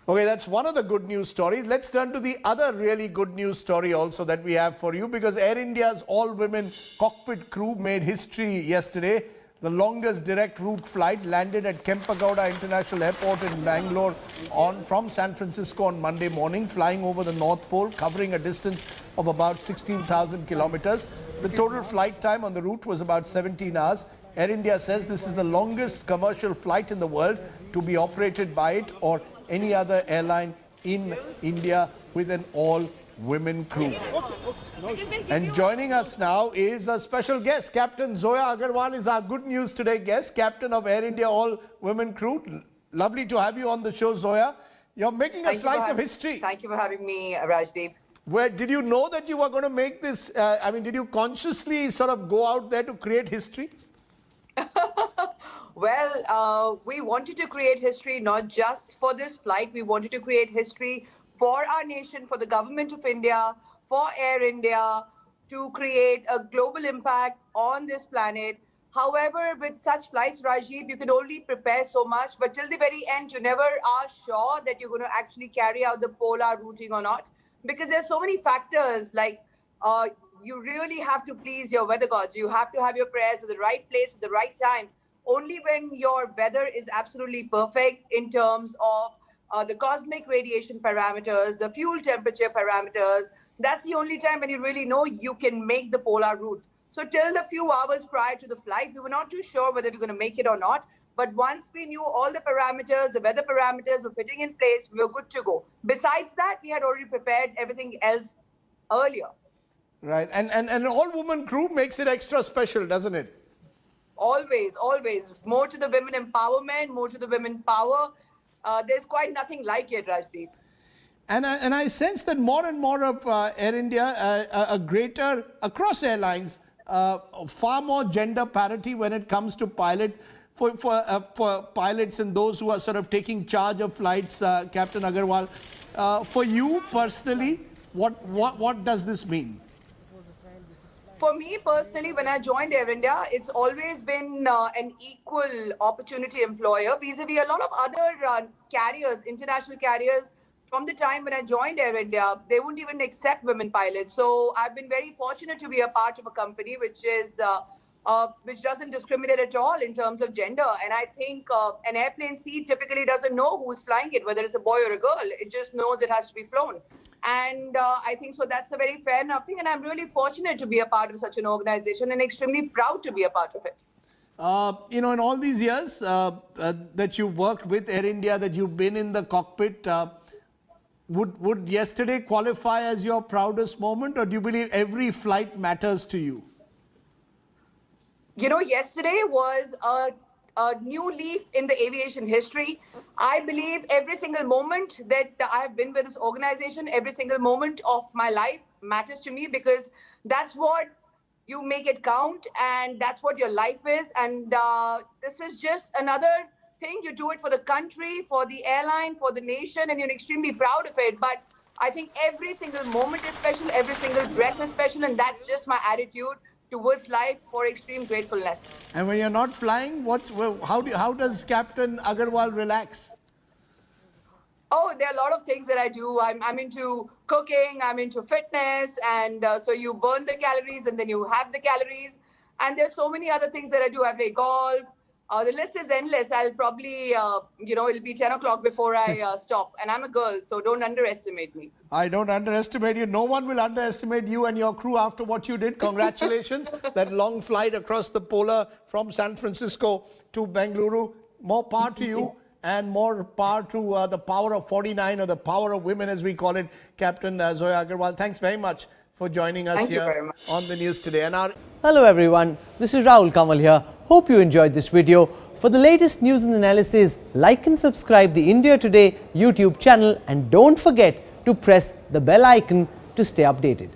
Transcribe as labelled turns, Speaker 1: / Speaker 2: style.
Speaker 1: Okay, that's one of the good news stories. Let's turn to the other really good news story also that we have for you, because Air India's all-women cockpit crew made history yesterday. The longest direct route flight landed at Kempegowda International Airport in Bangalore from San Francisco on Monday morning, flying over the North Pole, covering a distance of about 16,000 kilometers. The total flight time on the route was about 17 hours. Air India says this is the longest commercial flight in the world to be operated by it or any other airline in India with an all-women crew. And joining us now is a special guest. Captain Zoya Aggarwal is our Good News Today guest, captain of Air India all-women crew. Lovely to have you on the show, Zoya. You're making a slice of history.
Speaker 2: Thank you for having me, Rajdeep.
Speaker 1: Where did you know that you were going to make this? Did you consciously sort of go out there to create history?
Speaker 2: Well, we wanted to create history not just for this flight. We wanted to create history for our nation, for the government of India, for Air India, to create a global impact on this planet. However, with such flights, Rajdeep, you can only prepare so much, but till the very end, you never are sure that you're going to actually carry out the polar routing or not, because there's so many factors. Like you really have to please your weather gods. You have to have your prayers at the right place at the right time. Only when your weather is absolutely perfect in terms of the cosmic radiation parameters, the fuel temperature parameters, that's the only time when you really know you can make the polar route. So till a few hours prior to the flight, we were not too sure whether we were going to make it or not. But once we knew all the parameters, the weather parameters were fitting in place, we were good to go. Besides that, we had already prepared everything else earlier.
Speaker 1: Right. And an all-woman crew makes it extra special, doesn't it?
Speaker 2: Always, always. More to the women empowerment, more to the women power. There's quite nothing like it, Rajdeep.
Speaker 1: And I sense that more and more of Air India, across airlines, far more gender parity when it comes to for pilots and those who are sort of taking charge of flights, Captain Aggarwal. For you personally, what does this mean?
Speaker 2: For me personally, when I joined Air India, it's always been an equal opportunity employer vis-a-vis a lot of other carriers, international carriers. From the time when I joined Air India, they wouldn't even accept women pilots. So I've been very fortunate to be a part of a company which doesn't discriminate at all in terms of gender. And I think an airplane seat typically doesn't know who's flying it, whether it's a boy or a girl. It just knows it has to be flown. And I think so that's a very fair enough thing. And I'm really fortunate to be a part of such an organization and extremely proud to be a part of it.
Speaker 1: In all these years that you've worked with Air India, that you've been in the cockpit, would yesterday qualify as your proudest moment, or do you believe every flight matters to you?
Speaker 2: You know, yesterday was a new leaf in the aviation history. I believe every single moment that I have been with this organization, every single moment of my life matters to me, because that's what you make it count and that's what your life is. And this is just another thing. You do it for the country, for the airline, for the nation, and you're extremely proud of it. But I think every single moment is special, every single breath is special, and that's just my attitude towards life, for extreme gratefulness.
Speaker 1: And when you're not flying, how does Captain Aggarwal relax?
Speaker 2: Oh, there are a lot of things that I do. I'm into cooking, I'm into fitness, and so you burn the calories and then you have the calories. And there's so many other things that I do. I play golf. The list is endless. I'll probably, it'll be 10 o'clock before I stop. And I'm a girl, so don't underestimate me.
Speaker 1: I don't underestimate you. No one will underestimate you and your crew after what you did. Congratulations. That long flight across the polar from San Francisco to Bengaluru. More power to you and more power to the power of 49, or the power of women as we call it. Captain Zoya Aggarwal, thanks very much for joining us here on the news today.
Speaker 3: Hello everyone, this is Rahul Kamal here. Hope you enjoyed this video. For the latest news and analysis, like and subscribe the India Today YouTube channel, and don't forget to press the bell icon to stay updated.